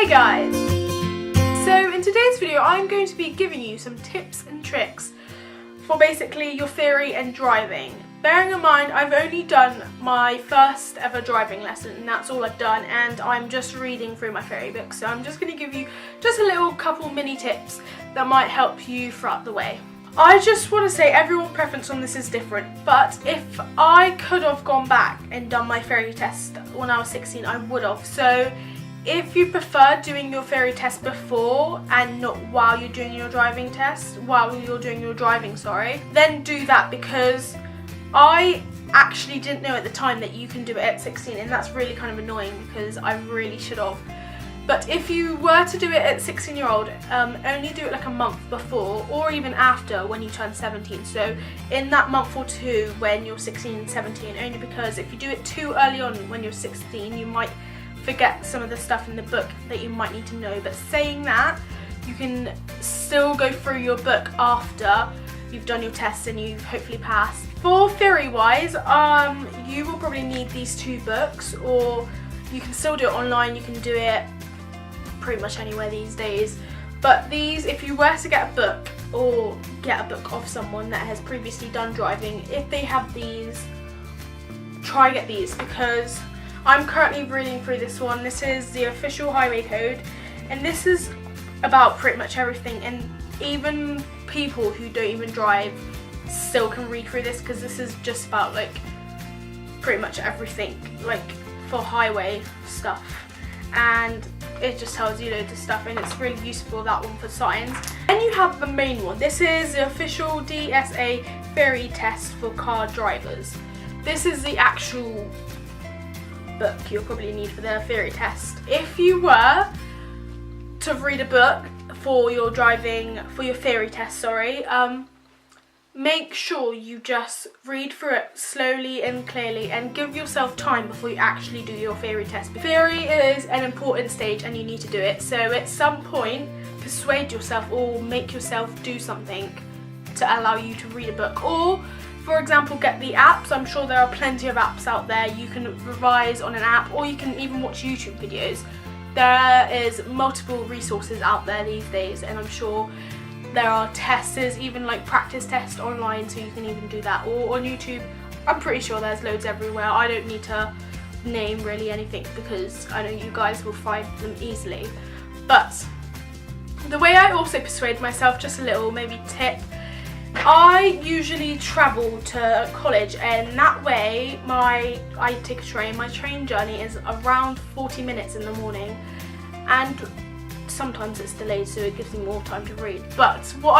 Hey guys! So in today's video I'm going to be giving you some tips and tricks for basically your theory and driving. Bearing in mind I've only done my first ever driving lesson and that's all I've done, and I'm just reading through my theory book, so I'm just going to give you just a little couple mini tips that might help you throughout the way. I just want to say everyone's preference on this is different, but if I could have gone back and done my theory test when I was 16, I would have. So if you prefer doing your theory test before and not while you're doing your driving, then do that, because I actually didn't know at the time that you can do it at 16, and that's really kind of annoying because I really should have. But if you were to do it at 16-year-old, only do it like a month before or even after when you turn 17. So in that month or two when you're 16 and 17, only because if you do it too early on when you're 16, you might forget some of the stuff in the book that you might need to know. But saying that, you can still go through your book after you've done your tests and you've hopefully passed. For theory wise, you will probably need these two books, or you can still do it online. You can do it pretty much anywhere these days, but these, if you were to get a book or get a book of someone that has previously done driving, if they have these, try get these, because I'm currently reading through this one. This is the official highway code, and this is about pretty much everything, and even people who don't even drive still can read through this, because this is just about like pretty much everything, like for highway stuff, and it just tells you loads of stuff, and it's really useful, that one, for signs. And you have the main one. This is the official DSA theory test for car drivers. This is the actual book you'll probably need for the theory test. If you were to read a book for your theory test, make sure you just read through it slowly and clearly, and give yourself time before you actually do your theory test. Theory is an important stage and you need to do it, so at some point persuade yourself or make yourself do something to allow you to read a book. Or for example, get the apps. I'm sure there are plenty of apps out there. You can revise on an app, or you can even watch YouTube videos. There is multiple resources out there these days, and I'm sure there are tests, even like practice tests online, so you can even do that. Or on YouTube, I'm pretty sure there's loads everywhere. I don't need to name really anything because I know you guys will find them easily. But the way I also persuade myself, just a little maybe tip, I usually travel to college, and that way I take a train. My train journey is around 40 minutes in the morning, and sometimes it's delayed, so it gives me more time to read. But what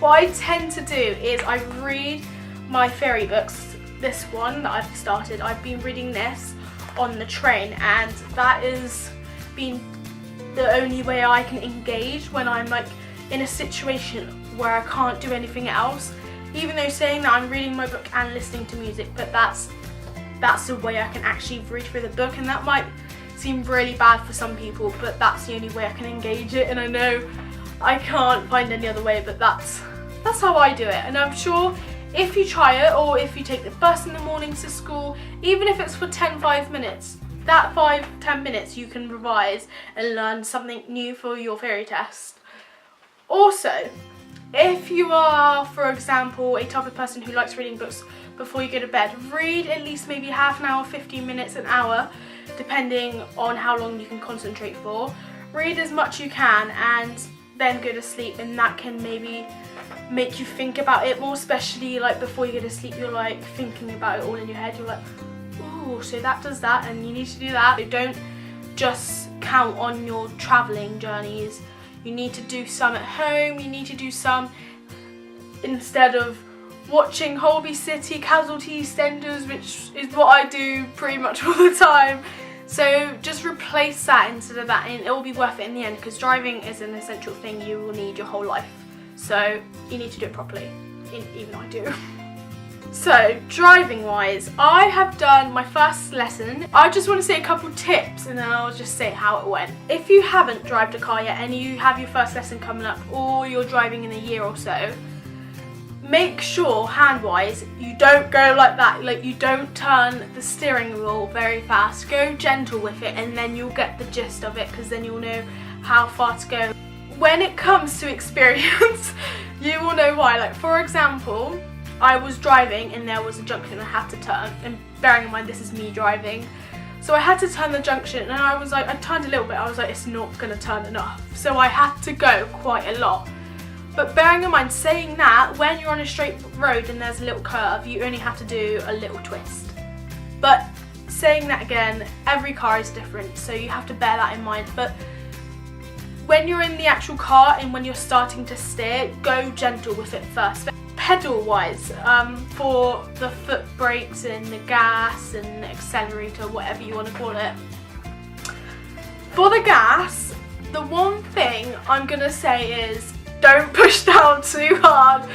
I tend to do is I read my theory books. This one that I've started, I've been reading this on the train, and that has been the only way I can engage when I'm like in a situation where I can't do anything else. Even though saying that I'm reading my book and listening to music, but that's the way I can actually read through the book, and that might seem really bad for some people, but that's the only way I can engage it, and I know I can't find any other way, but that's how I do it. And I'm sure if you try it, or if you take the bus in the mornings to school, even if it's for 5 minutes, that 5-10 minutes you can revise and learn something new for your theory test. Also, if you are, for example, a type of person who likes reading books before you go to bed, read at least maybe half an hour, 15 minutes, an hour, depending on how long you can concentrate for. Read as much you can and then go to sleep, and that can maybe make you think about it more, especially like before you go to sleep, you're like thinking about it all in your head. You're like, ooh, so that does that and you need to do that. So don't just count on your travelling journeys. You need to do some at home, you need to do some instead of watching Holby City, Casualty, EastEnders, which is what I do pretty much all the time. So just replace that instead of that, and it will be worth it in the end, because driving is an essential thing you will need your whole life. So you need to do it properly, even I do. So driving wise, I have done my first lesson. I just want to say a couple tips and then I'll just say how it went. If you haven't driven a car yet and you have your first lesson coming up, or you're driving in a year or so, make sure hand-wise you don't go like that, like you don't turn the steering wheel very fast. Go gentle with it and then you'll get the gist of it, because then you'll know how far to go. When it comes to experience, you will know why. Like for example, I was driving and there was a junction I had to turn, and bearing in mind this is me driving, so I had to turn the junction, and I was like, I turned a little bit, I was like, it's not gonna turn enough, so I had to go quite a lot. But bearing in mind, saying that, when you're on a straight road and there's a little curve, you only have to do a little twist. But saying that again, every car is different, so you have to bear that in mind. But when you're in the actual car and when you're starting to steer, go gentle with it first. Pedal wise, for the foot brakes and the gas and the accelerator, whatever you want to call it. For the gas, the one thing I'm going to say is don't push down too hard.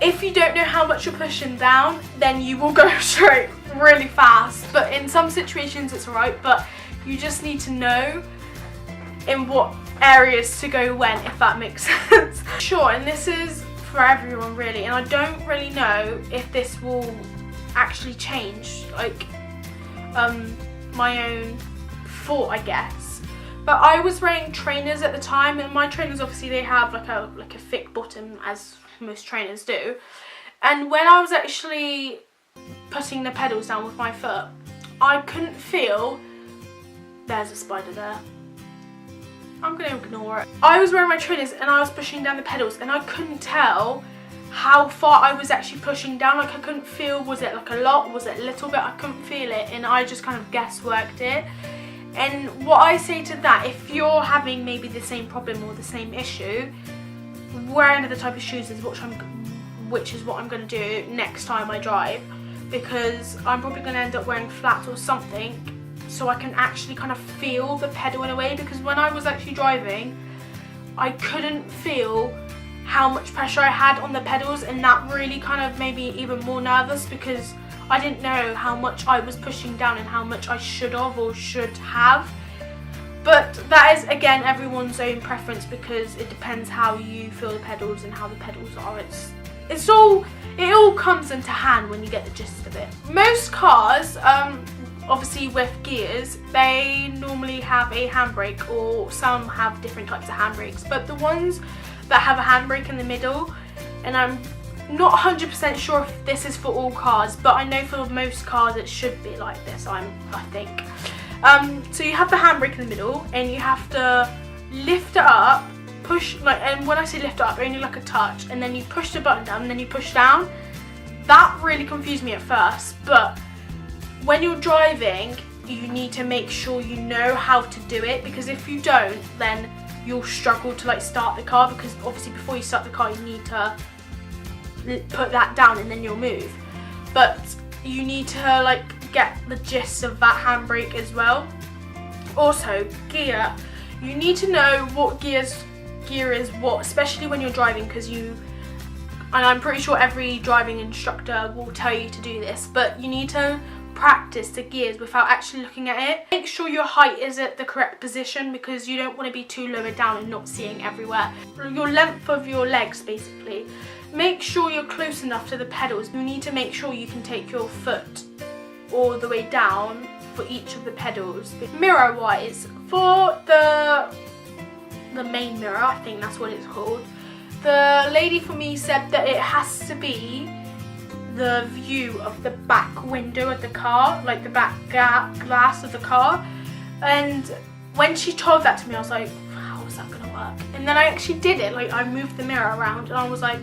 If you don't know how much you're pushing down, then you will go straight really fast. But in some situations it's alright, but you just need to know in what areas to go when, if that makes sense. Sure, and this is for everyone really, and I don't really know if this will actually change, like my own thought, I guess. But I was wearing trainers at the time, and my trainers obviously they have like a thick bottom, as most trainers do. And when I was actually putting the pedals down with my foot, I couldn't feel. There's a spider there. I'm gonna ignore it. I was wearing my trainers and I was pushing down the pedals, and I couldn't tell how far I was actually pushing down. Like I couldn't feel, was it like a lot, was it a little bit? I couldn't feel it, and I just kind of guessworked it. And what I say to that, if you're having maybe the same problem or the same issue, wear another type of shoes is which is what I'm going to do next time I drive, because I'm probably going to end up wearing flats or something, so I can actually kind of feel the pedal in a way. Because when I was actually driving, I couldn't feel how much pressure I had on the pedals, and that really kind of made me even more nervous, because I didn't know how much I was pushing down and how much I should have or should have. But that is again everyone's own preference, because it depends how you feel the pedals and how the pedals are. It all comes into hand when you get the gist of it. Most cars, obviously with gears, they normally have a handbrake, or some have different types of handbrakes. But the ones that have a handbrake in the middle, and I'm not 100% sure if this is for all cars, but I know for most cars it should be like this, I think. So you have the handbrake in the middle, and you have to lift it up, push, like, and when I say lift it up, only like a touch, and then you push the button down, and then you push down. That really confused me at first, but when you're driving, you need to make sure you know how to do it, because if you don't, then you'll struggle to like start the car, because obviously before you start the car you need to put that down and then you'll move. But you need to like get the gist of that handbrake as well. Also, gear, you need to know what gear is what, especially when you're driving, because and I'm pretty sure every driving instructor will tell you to do this, but you need to practice the gears without actually looking at it. Make sure your height is at the correct position, because you don't want to be too lower down and not seeing everywhere. Your length of your legs basically. Make sure you're close enough to the pedals. You need to make sure you can take your foot all the way down for each of the pedals. Mirror wise, for the main mirror, I think that's what it's called, the lady for me said that it has to be the view of the back window of the car, like the back glass of the car. And when she told that to me, I was like, how is that gonna work? And then I actually did it. Like I moved the mirror around, and I was like,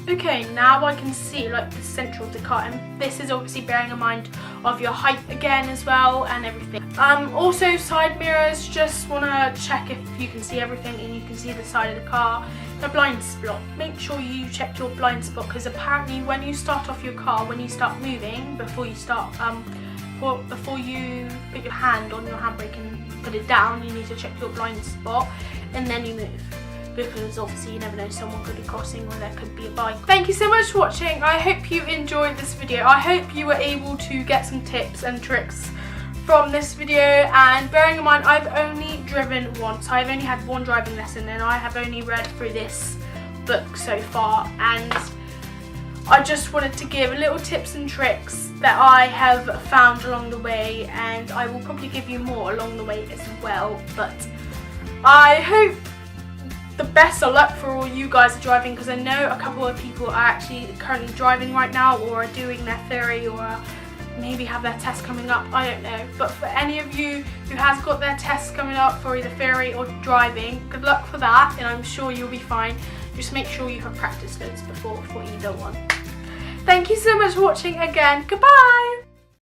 okay, now I can see like the center of the car. And this is obviously bearing in mind of your height again as well, and everything. Also side mirrors, just wanna check if you can see everything and you can see the side of the car. The blind spot, make sure you check your blind spot, because apparently when you start off your car, when you start moving, before you put your hand on your handbrake and put it down, you need to check your blind spot and then you move, because obviously you never know, someone could be crossing or there could be a bike. Thank you so much for watching. I hope you enjoyed this video. I hope you were able to get some tips and tricks from this video, and bearing in mind I've only driven once. I've only had one driving lesson, and I have only read through this book so far, and I just wanted to give little tips and tricks that I have found along the way, and I will probably give you more along the way as well. But I hope the best of luck for all you guys are driving, because I know a couple of people are actually currently driving right now, or are doing their theory, or maybe have their test coming up, I don't know. But for any of you who has got their tests coming up for either theory or driving, good luck for that, and I'm sure you'll be fine. Just make sure you have practice loads before for either one. Thank you so much for watching again. Goodbye!